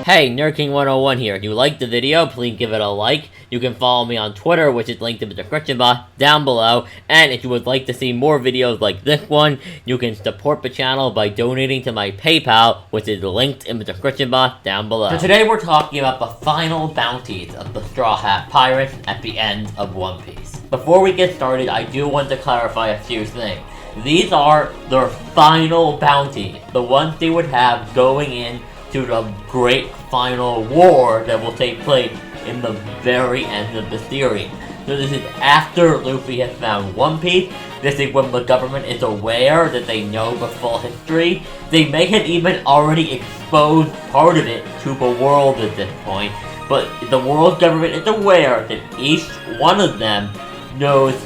Hey, NerdKing101 here. If you liked the video, please give it a like. You can follow me on Twitter, which is linked in the description box down below. And if you would like to see more videos like this one, you can support the channel by donating to my PayPal, which is linked in the description box down below. So today we're talking about the final bounties of the Straw Hat Pirates at the end of One Piece. Before we get started, I do want to clarify a few things. These are their final bounties, the ones they would have going in to the great final war that will take place in the very end of the series. So this is after Luffy has found One Piece. This is when the government is aware that they know the full history. They may have even already exposed part of it to the world at this point, but the world government is aware that each one of them knows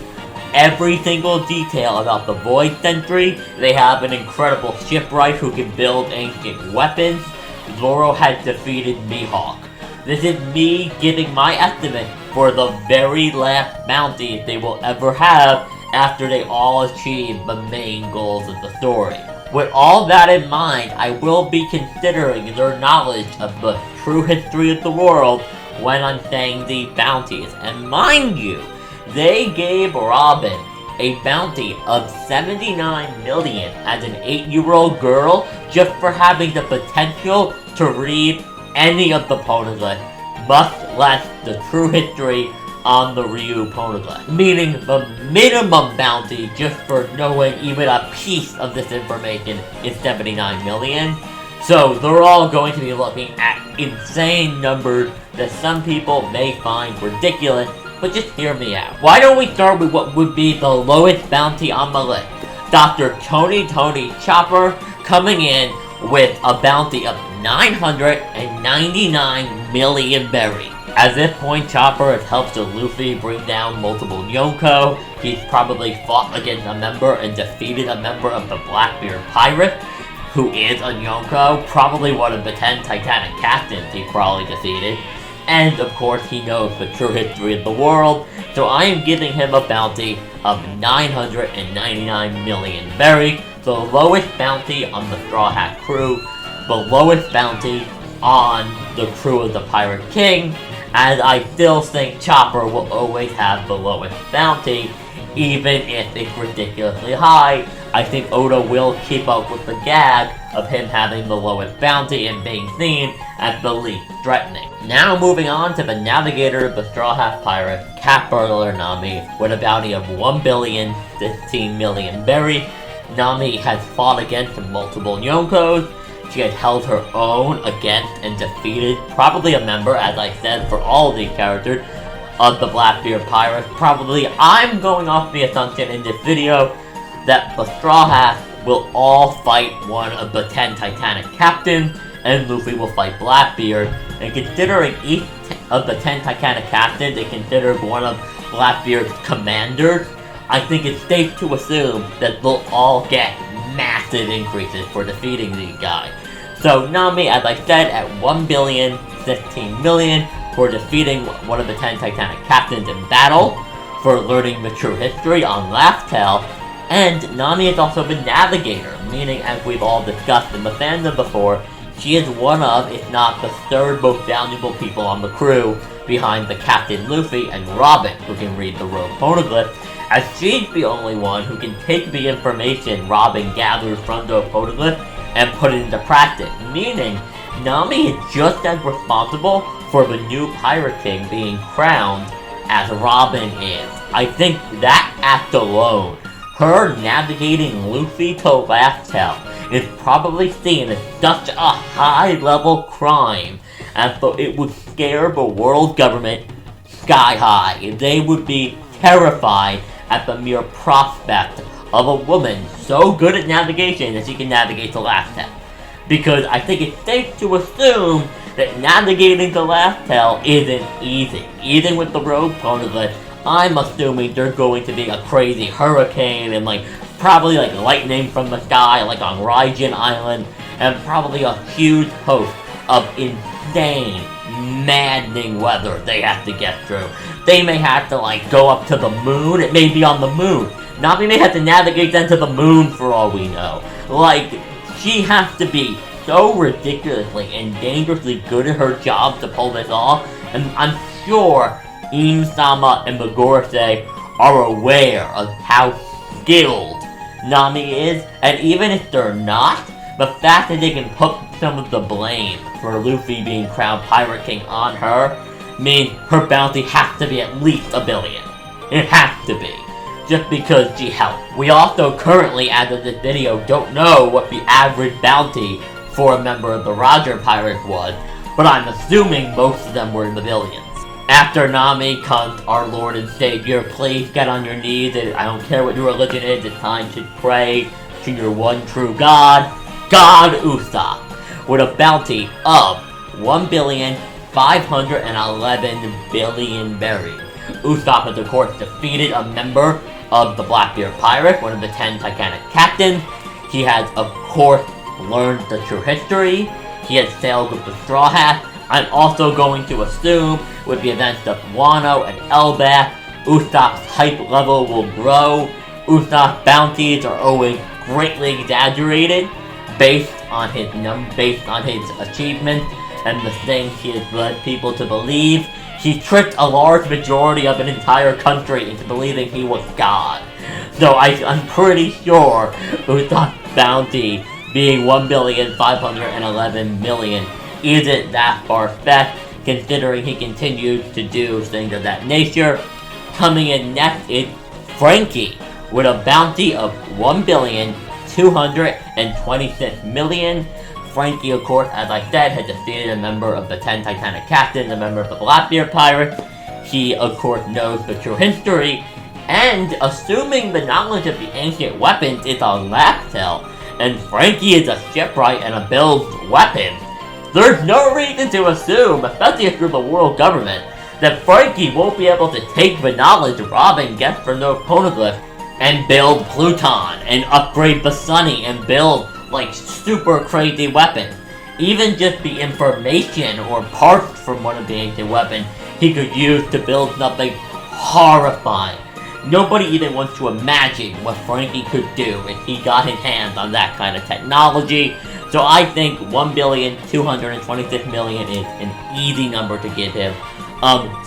every single detail about the Void Sentry. They have an incredible shipwright who can build ancient weapons. Zoro has defeated Mihawk. This is me giving my estimate for the very last bounty they will ever have after they all achieve the main goals of the story. With all that in mind, I will be considering their knowledge of the true history of the world when I'm saying the bounties. And mind you, they gave Robin a bounty of 79 million as an 8-year-old girl just for having the potential to read any of the poneglyphs, much less the true history on the Ryu poneglyph. Meaning the minimum bounty just for knowing even a piece of this information is 79 million. So they're all going to be looking at insane numbers that some people may find ridiculous, but just hear me out. Why don't we start with what would be the lowest bounty on the list? Dr. Tony Chopper coming in with a bounty of 999 million berries. At this point, Chopper has helped Luffy bring down multiple Yonko. He's probably fought against a member and defeated a member of the Blackbeard Pirates, who is a Yonko, probably one of the 10 Titanic captains he probably defeated. And of course, he knows the true history of the world, so I am giving him a bounty of 999 million berries, the lowest bounty on the Straw Hat crew, the lowest bounty on the crew of the Pirate King, and I still think Chopper will always have the lowest bounty, even if it's ridiculously high. I think Oda will keep up with the gag of him having the lowest bounty and being seen as the least threatening. Now moving on to the navigator of the Straw Hat Pirates, Cat Burglar Nami, with a bounty of 1,015 million berries. Nami has fought against multiple Yonkos. She has held her own against and defeated probably a member, as I said, for all of these characters, of the Blackbeard Pirates. Probably, I'm going off the assumption in this video that the Straw Hats will all fight one of the 10 Titanic captains, and Luffy will fight Blackbeard. And considering each of the 10 Titanic captains is considered one of Blackbeard's commanders, I think it's safe to assume that they'll all get massive increases for defeating these guys. So Nami, as I said, at 1,015 million for defeating one of the 10 Titanic captains in battle, for learning the true history on Laugh Tale. And Nami is also the navigator, meaning, as we've all discussed in the fandom before, she is one of, if not the third most valuable people on the crew, behind the Captain Luffy and Robin, who can read the rogue poneglyph, as she's the only one who can take the information Robin gathers from the poneglyph and put it into practice, meaning Nami is just as responsible for the new Pirate King being crowned as Robin is. I think that act alone, her navigating Luffy to Laugh Tale, is probably seen as such a high-level crime, and so it would scare the world government sky high. They would be terrified at the mere prospect of a woman so good at navigation that she can navigate to Laugh Tale. Because I think it's safe to assume that navigating to Laugh Tale isn't easy. Even with the rogue poneglyph, I'm assuming there's going to be a crazy hurricane and probably lightning from the sky like on Raijin Island, and probably a huge host of insane, maddening weather they have to get through. They may have to go up to the moon. It may be on the moon. Nami may have to navigate them to the moon for all we know. She has to be so ridiculously and dangerously good at her job to pull this off, and I'm sure Im-sama and Megurase are aware of how skilled Nami is, and even if they're not, the fact that they can put some of the blame for Luffy being crowned Pirate King on her means her bounty has to be at least 1 billion. It has to be. Just because she helped. We also currently, as of this video, don't know what the average bounty for a member of the Roger Pirates was, but I'm assuming most of them were in the billions. After Nami comes our Lord and Savior. Please get on your knees. I don't care what your religion is, it's time to pray to your one true God, God Usopp, with a bounty of 1,511,000,000,000 berries. Usopp has of course defeated a member of the Blackbeard Pirate, one of the 10 Titanic captains. He has of course learned the true history. He has sailed with the Straw Hat. I'm also going to assume with the events of Wano and Elbaf, Usopp's hype level will grow. Usopp's bounties are always greatly exaggerated based on his achievements and the things he has led people to believe. He tricked a large majority of an entire country into believing he was God. So I'm pretty sure Usopp's bounty being 1,511,000,000 isn't that far-fetched, considering he continues to do things of that nature. Coming in next is Franky, with a bounty of 1,226,000,000. Franky, of course, as I said, had defeated a member of the 10 Titanic captains, a member of the Blackbeard Pirates. He, of course, knows the true history, and assuming the knowledge of the ancient weapons is a laptop, and Franky is a shipwright and a builds weapons, there's no reason to assume, especially if you're the world government, that Franky won't be able to take the knowledge Robin gets from those poneglyphs and build Pluton, and upgrade the Sunny, and build like super crazy weapons. Even just the information or parts from one of the ancient weapons he could use to build something horrifying. Nobody even wants to imagine what Franky could do if he got his hands on that kind of technology. So I think 1,226,000,000 is an easy number to give him.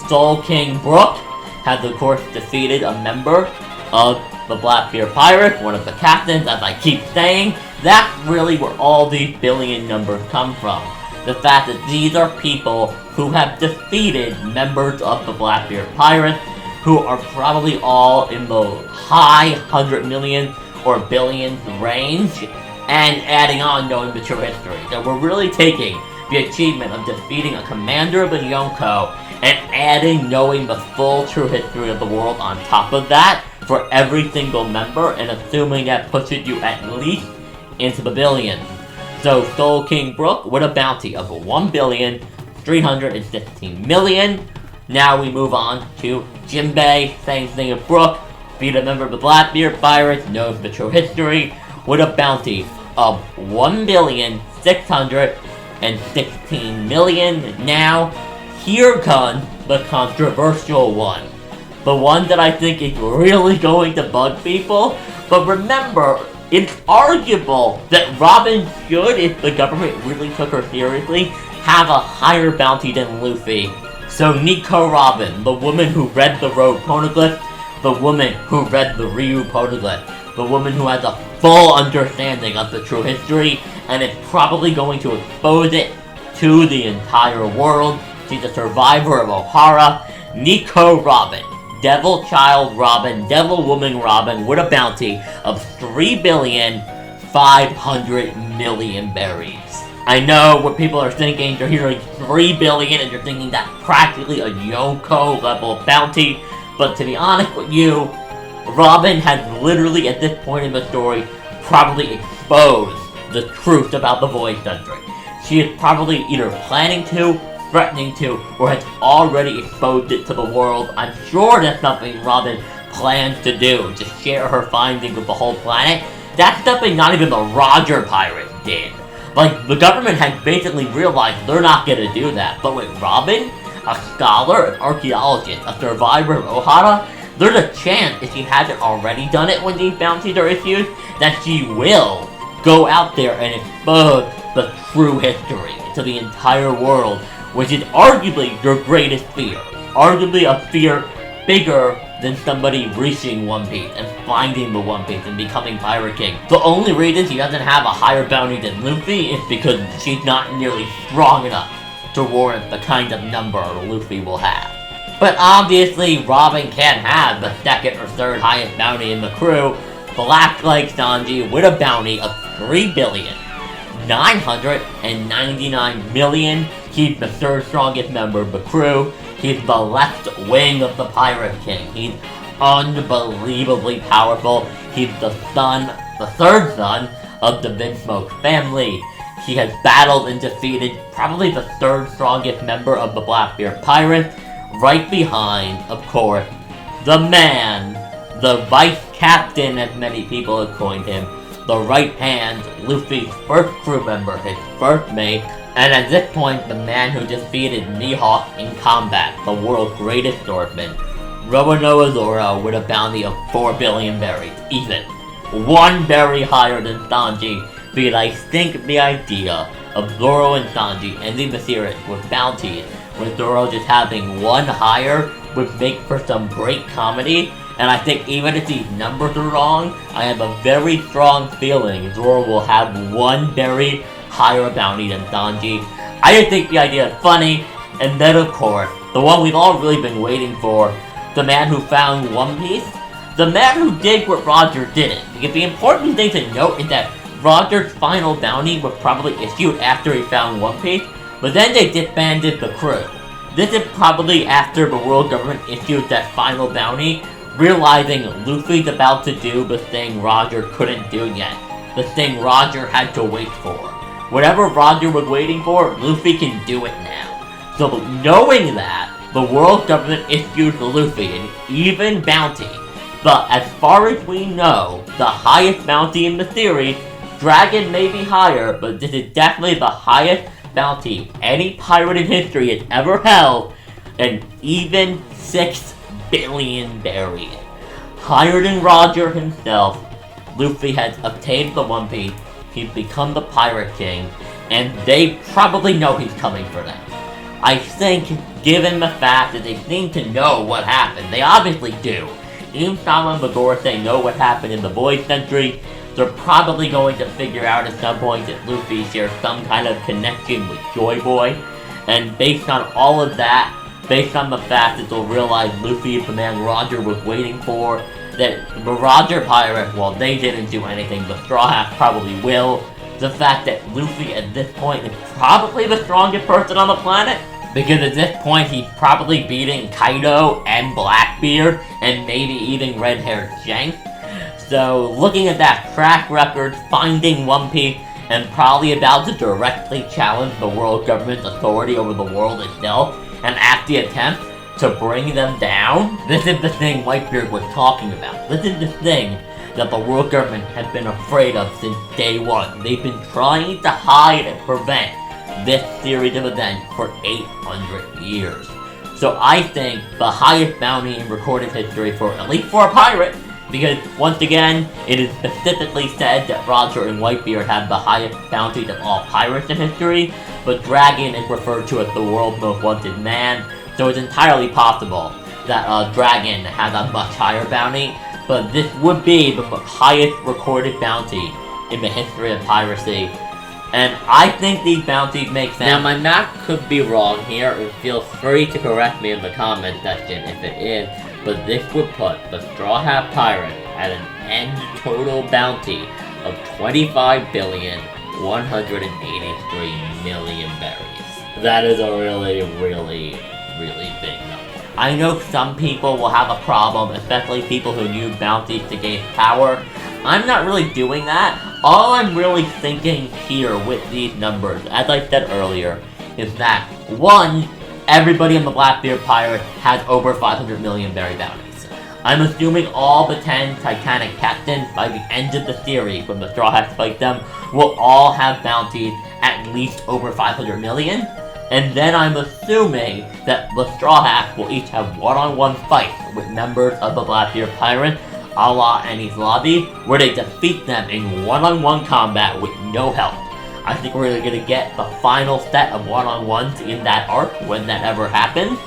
Soul King BROOK has of course defeated a member of the Blackbeard Pirates, one of the captains, as I keep saying. That's really where all these billion numbers come from. The fact that these are people who have defeated members of the Blackbeard Pirates, who are probably all in the high 100 million or billions range, and adding on knowing the true history. So we're really taking the achievement of defeating a commander of the Yonko and adding knowing the full true history of the world on top of that for every single member, and assuming that pushes you at least into the billions. So Soul King BROOK with a bounty of 1,316,000,000. Now we move on to JINBEI, same thing as BROOK, beat a member of the Blackbeard Pirates, knows the true history, with a bounty of 1,616,000,000. Now, here comes the controversial one. The one that I think is really going to bug people. But remember, it's arguable that Robin should, if the government really took her seriously, have a higher bounty than Luffy. So NICO Robin, the woman who read the Road Poneglyph, the woman who read the Ryu Poneglyph, the woman who has a full understanding of the true history, and is probably going to expose it to the entire world. She's a survivor of Ohara. NICO Robin, Devil Child Robin, Devil Woman Robin, with a bounty of 3,500,000,000 berries. I know what people are thinking. You're hearing 3 billion and you're thinking that's practically a Yonko level bounty. But to be honest with you, Robin has literally at this point in the story probably exposed the truth about the Void Century. She is probably either planning to, threatening to, or has already exposed it to the world. I'm sure that's something Robin plans to do, to share her findings with the whole planet. That's something not even the Roger Pirates did. Like, the government has basically realized they're not gonna do that. But with Robin, a scholar, an archaeologist, a survivor of Ohara, there's a chance, if she hasn't already done it when these bounties are issued, that she will go out there and expose the true history to the entire world, which is arguably your greatest fear. Arguably a fear bigger than somebody reaching One Piece and finding the One Piece and becoming Pirate King. The only reason he doesn't have a higher bounty than Luffy is because she's not nearly strong enough to warrant the kind of number Luffy will have. But obviously, Robin can't have the second or third highest bounty in the crew. Black like Sanji with a bounty of 3,999,000,000. He's the third strongest member of the crew. He's the left wing of the Pirate King. He's unbelievably powerful. He's the third son of the Vinsmoke family. He has battled and defeated probably the third strongest member of the Blackbeard Pirates, right behind, of course, the man, the vice captain as many people have coined him, the right hand, Luffy's first crew member, his first mate, and at this point, the man who defeated Mihawk in combat, the world's greatest swordsman, RORONOA Zoro with a bounty of 4 billion berries, even. One berry higher than Sanji, because I think the idea of Zoro and Sanji ending the series with bounties, with Zoro just having one higher, would make for some great comedy, and I think even if these numbers are wrong, I have a very strong feeling Zoro will have one berry higher bounty than Sanji. I just think the idea is funny, and then of course, the one we've all really been waiting for, the man who found One Piece, the man who did what Roger didn't. Because the important thing to note is that Roger's final bounty was probably issued after he found One Piece, but then they disbanded the crew. This is probably after the world government issued that final bounty, realizing Luffy's about to do the thing Roger couldn't do yet. The thing Roger had to wait for. Whatever Roger was waiting for, Luffy can do it now. So knowing that, the world government issued Luffy an even bounty. But as far as we know, the highest bounty in the series, Dragon may be higher, but this is definitely the highest bounty any pirate in history has ever held, an even 6 billion berries. Higher than Roger himself, Luffy has obtained the One Piece, he's become the Pirate King, and they probably know he's coming for them. I think, given the fact that they seem to know what happened, they obviously do. Even Sama and Bagorse know what happened in the Void Century. They're probably going to figure out at some point that Luffy shares some kind of connection with Joy Boy. And based on all of that, based on the fact that they'll realize Luffy is the man Roger was waiting for, that the Roger Pirates, well, they didn't do anything, the Straw Hats probably will. The fact that Luffy at this point is probably the strongest person on the planet, because at this point he's probably beating Kaido and Blackbeard, and maybe even red-haired Shanks. So, looking at that track record, finding One Piece, and probably about to directly challenge the world government's authority over the world itself, and act the attempt to bring them down, this is the thing Whitebeard was talking about. This is the thing that the world government has been afraid of since day one. They've been trying to hide and prevent this series of events for 800 years. So I think the highest bounty in recorded history, for at least for a pirate, because once again, it is specifically said that Roger and Whitebeard have the highest bounties of all pirates in history, but Dragon is referred to as the world's most wanted man, so it's entirely possible that Dragon has a much higher bounty, but this would be the highest recorded bounty in the history of piracy. And I think these bounties make sense. Now, my math could be wrong here, and feel free to correct me in the comment section if it is, but this would put the Straw Hat Pirate at an end total bounty of 25,183,000,000 berries. That is a really, really, really big number. I know some people will have a problem, especially people who use bounties to gain power. I'm not really doing that. All I'm really thinking here with these numbers, as I said earlier, is that, one, everybody in the Blackbeard Pirates has over 500 million berry bounties. I'm assuming all the 10 Titanic captains, by the end of the series, when the Straw Hats fight them, will all have bounties at least over 500 million. And then I'm assuming that the Straw Hats will each have one-on-one fights with members of the Blackbeard Pirates, a la Enies Lobby, where they defeat them in one-on-one combat with no help. I think we're gonna get the final set of one-on-ones in that arc when that ever happens.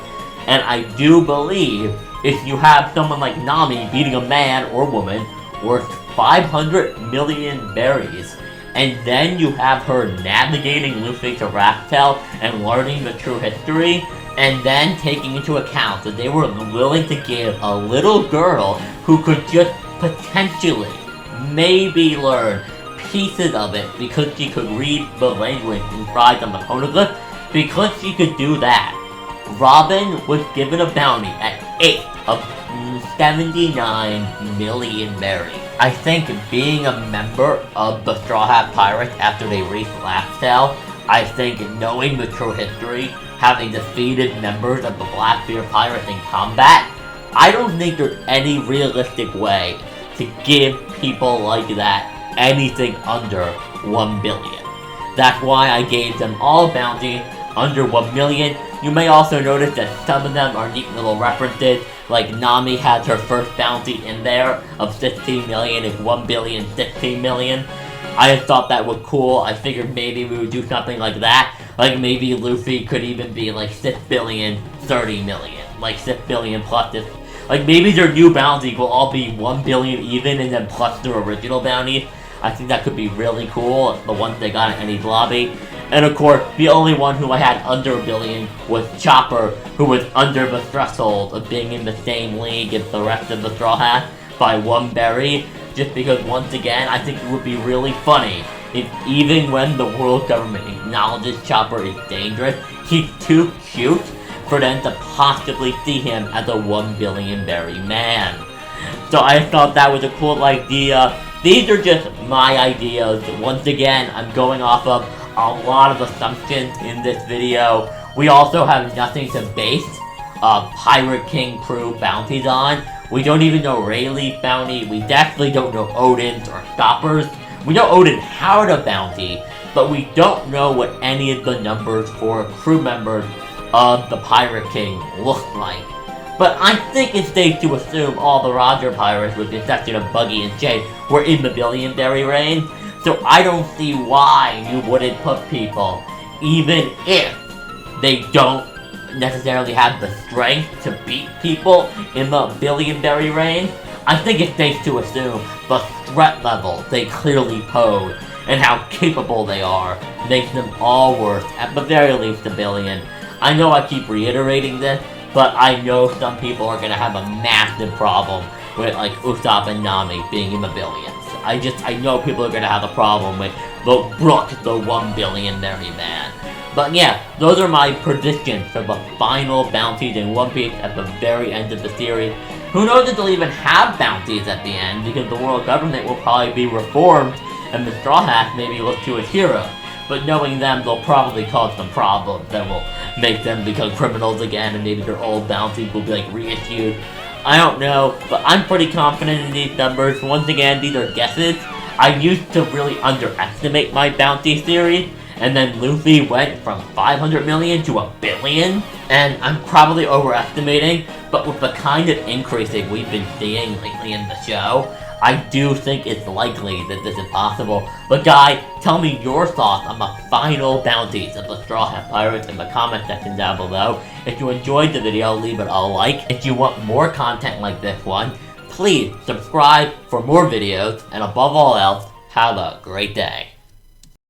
And I do believe if you have someone like Nami beating a man or woman worth 500 million berries, and then you have her navigating Luffy to Raftel and learning the true history, and then taking into account that they were willing to give a little girl who could just potentially, maybe learn pieces of it because she could read the language inside the poneglyph, because she could do that, Robin was given a bounty at 8 of 79 million berries. I think being a member of the Straw Hat Pirates after they reached Raftel, I think knowing the true history, having defeated members of the Blackbeard Pirates in combat, I don't think there's any realistic way to give people like that anything under 1 billion. That's why I gave them all bounty under 1 million. You may also notice that some of them are neat little references, like Nami has her first bounty in there of 16 million, if 1 billion, 16 million. I just thought that was cool. I figured maybe we would do something like that. Like maybe Luffy could even be like 6 billion, 30 million. Like 6 billion plus this. Like maybe their new bounty will all be 1 billion even and then plus their original bounty. I think that could be really cool, the ones they got at Enies Lobby. And of course, the only one who I had under 1 billion was Chopper, who was under the threshold of being in the same league as the rest of the Straw Hats by 1 berry. Just because, once again, I think it would be really funny if even when the world government acknowledges Chopper is dangerous, he's too cute for them to possibly see him as a 1 billion berry man. So I thought that was a cool idea. These are just my ideas. Once again, I'm going off of a lot of assumptions in this video. We also have nothing to base Pirate King crew bounties on. We don't even know Rayleigh's bounty. We definitely don't know Odin's or Stopper's. We know Odin had a bounty, but we don't know what any of the numbers for crew members of the Pirate King look like. But I think it's safe to assume all the Roger Pirates, with the exception of Buggy and Jay, were in the billion berry range. So I don't see why you wouldn't put people, even if they don't necessarily have the strength to beat people in the billion berry range. I think it's safe to assume the threat level they clearly pose and how capable they are makes them all worth, at the very least, 1 billion. I know I keep reiterating this, but I know some people are gonna have a massive problem with like Usopp and Nami being in the billions. I know people are gonna have a problem with the Brook, the 1 billion berry man. But yeah, those are my predictions for the final bounties in One Piece at the very end of the series. Who knows if they'll even have bounties at the end, because the world government will probably be reformed and the Straw Hats maybe look to its heroes. But knowing them, they'll probably cause some problems that will make them become criminals again, and maybe their old bounties will be like reissued. I don't know, but I'm pretty confident in these numbers. Once again, these are guesses. I used to really underestimate my bounty theory, and then Luffy went from 500 million to 1 billion, and I'm probably overestimating, but with the kind of increasing we've been seeing lately in the show, I do think it's likely that this is possible. But guys, tell me your thoughts on the final bounties of the Straw Hat Pirates in the comment section down below. If you enjoyed the video, leave it a like. If you want more content like this one, please subscribe for more videos, and above all else, have a great day.